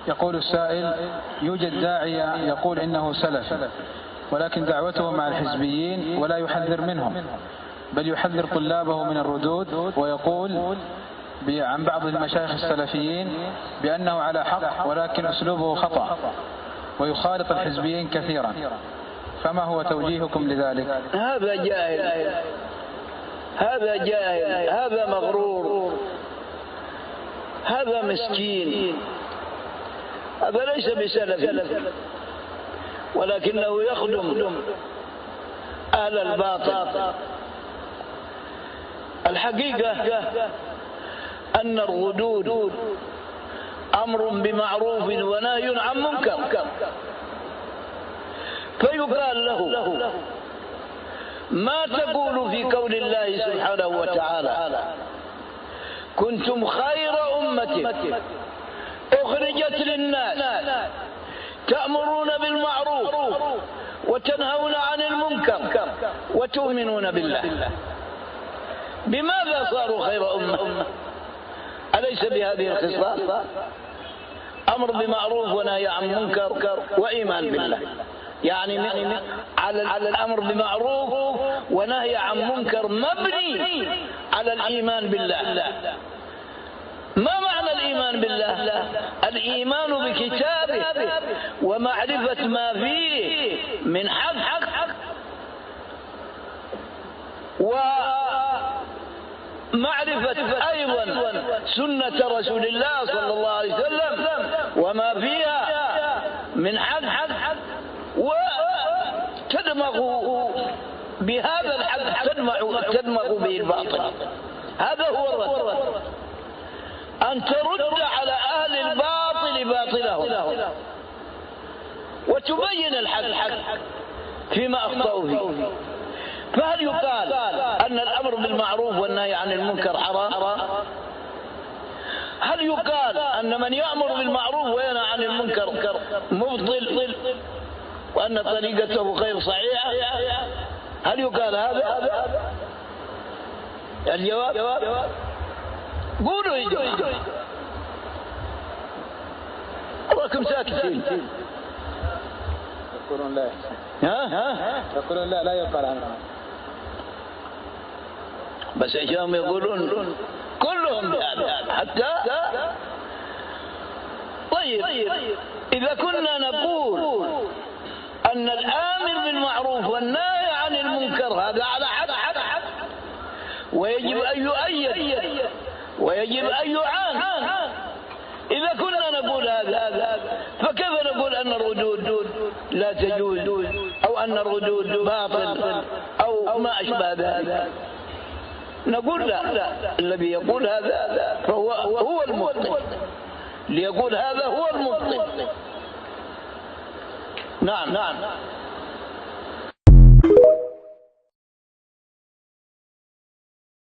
يقول السائل: يوجد داعية يقول إنه سلفي، ولكن دعوته مع الحزبيين ولا يحذر منهم، بل يحذر طلابه من الردود، ويقول عن بعض المشايخ السلفيين بأنه على حق ولكن أسلوبه خطأ، ويخالط الحزبيين كثيرا، فما هو توجيهكم لذلك؟ هذا جاهل، هذا جاهل، هذا مغرور، هذا مسكين، هذا ليس بسلف، ولكنه يخدم أهل الباطل. الحقيقة أن الردود أمر بمعروف ونهي عن منكر، فيقال له: ما تقول في قول الله سبحانه وتعالى: كنتم خير أمة أخرجت للناس تأمرون بالمعروف وتنهون عن المنكر وتؤمنون بالله. بماذا صاروا خير أمة؟ أليس بهذه الخصال؟ أمر بمعروف ونهي عن منكر وإيمان بالله، يعني على الأمر بمعروف ونهي عن منكر مبني على الإيمان بالله. ما معنى الإيمان بالله؟ الإيمان بكتابه ومعرفة ما فيه من حق، ومعرفة أيضا سنة رسول الله صلى الله عليه وسلم وما فيها من حق، وتدمغ بهذا الحق، تدمغ به الباطل. هذا هو الرد، أن ترد على أهل الباطل باطلهم وتبين الحق فيما أخطأوا فيه. فهل يقال أن الأمر بالمعروف والنهي عن المنكر حرام؟ هل يقال أن من يأمر بالمعروف وينهى عن المنكر مبطل وأن طريقته غير صحيحة؟ هل يقال هذا؟ الجواب: قولوا يجوا. أراكم ساكتين. يقولون لا يقولون لا يقال عنها، بس إيشهم يقولون كلهم بهذا حتى. طيب، إذا كنا نقول أن الآمر بالمعروف والنهي عن المنكر هذا على حد ويجب أن يؤيد ويجب أن يعان، إذا كنا نقول هذا، فكيف نقول أن الردود لا تجوز أو أن الردود باطل أو ما أشبه ذلك؟ نقول لا، الذي يقول هذا فهو المبطل، ليقول هذا هو المبطل. نعم.